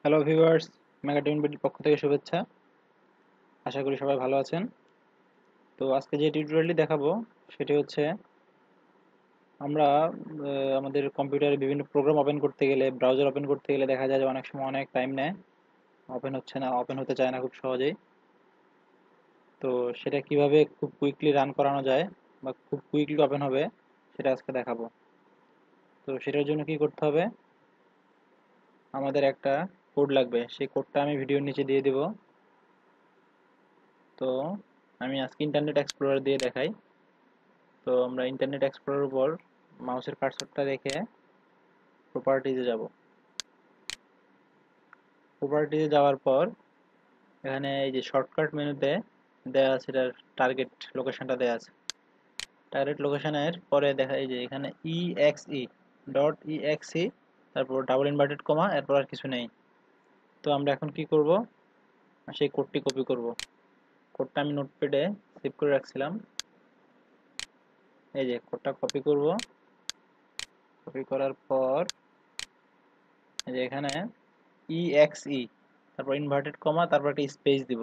Hello viewers, মেগাটেন বিডির পক্ষ থেকে শুভেচ্ছা। আশা করি সবাই ভালো আছেন। তো আজকে যে টিউটোরিয়ালটি দেখাবো সেটি হচ্ছে আমরা আমাদের কম্পিউটারে বিভিন্ন প্রোগ্রাম ওপেন করতে গেলে, ব্রাউজার ওপেন করতে গেলে দেখা যায় যে অনেক সময় অনেক টাইম নেয়, ওপেন হচ্ছে না, ওপেন হতে চায় না খুব সহজেই। তো সেটা কিভাবে খুব কুইকলি রান করানো যায় বা খুব কুইকলি ওপেন হবে সেটা আজকে দেখাবো। তো সেটার জন্য কি করতে হবে, আমাদের একটা কোড লাগবে। সেই কোডটা আমি ভিডিওর নিচে দিয়ে দিব। তো আমি আজকে ইন্টারনেট এক্সপ্লোরার দিয়ে দেখাই। তো আমরা ইন্টারনেট এক্সপ্লোরার উপর মাউসের কার্সরটা রেখে প্রপার্টিজে যাব। প্রপার্টিজে যাওয়ার পর এখানে এই যে শর্টকাট মেনুতে দেয়া আছে, এটার টার্গেট লোকেশনটা দেয়া আছে। টার্গেট লোকেশনের পরে দেখা এই যে এখানে exe .exe, তারপর ডাবল ইনভার্টেড কমা, এরপর আর কিছু নেই। তো আমরা এখন কি করব, সেই কোডটি কপি করব। কোডটা আমি নোটপ্যাডে সেভ করে রাখছিলাম। এই যে কোডটা কপি করব। কপি করার পর এই যে এখানে exe, তারপর ইনভার্টেড কমা, তারপর একটা স্পেস দিব।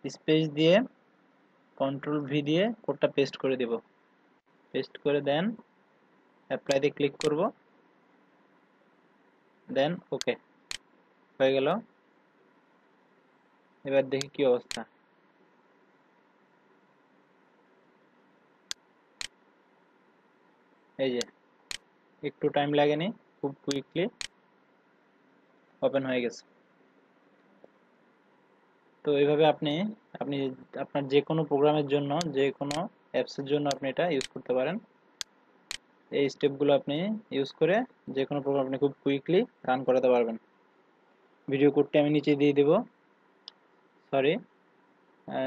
স্পেস দিয়ে কন্ট্রোল ভি দিয়ে কোডটা পেস্ট করে দিব। পেস্ট করে দেন অ্যাপ্লাই দিয়ে ক্লিক করব, দেন ওকে হয়ে গেল। এবার দেখি কি অবস্থা। এই যে একটু টাইম লাগেনি, খুব কুইকলি ওপেন হয়ে গেছে। তো এইভাবে আপনি আপনি আপনার যে কোনো প্রোগ্রামের জন্য, যে কোনো অ্যাপসের জন্য আপনি এটা ইউজ করতে পারেন। এই স্টেপগুলো আপনি ইউজ করে যে কোনো প্রোগ্রাম আপনি খুব কুইকলি রান করাতে পারবেন। ভিডিও কোডটি আমি নিচে দিয়ে দেব। সরি,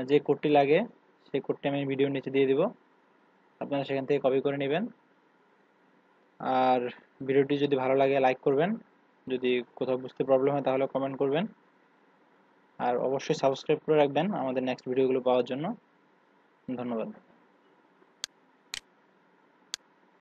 যে কোডটি লাগে সেই কোডটি আমি ভিডিওর নিচে দিয়ে দিব। আপনারা সেখান থেকে কপি করে নেবেন। আর ভিডিওটি যদি ভালো লাগে লাইক করবেন, যদি কোথাও বুঝতে প্রবলেম হয় তাহলে কমেন্ট করবেন। আর অবশ্যই সাবস্ক্রাইব করে রাখবেন আমাদের নেক্সট ভিডিওগুলো পাওয়ার জন্য। ধন্যবাদ।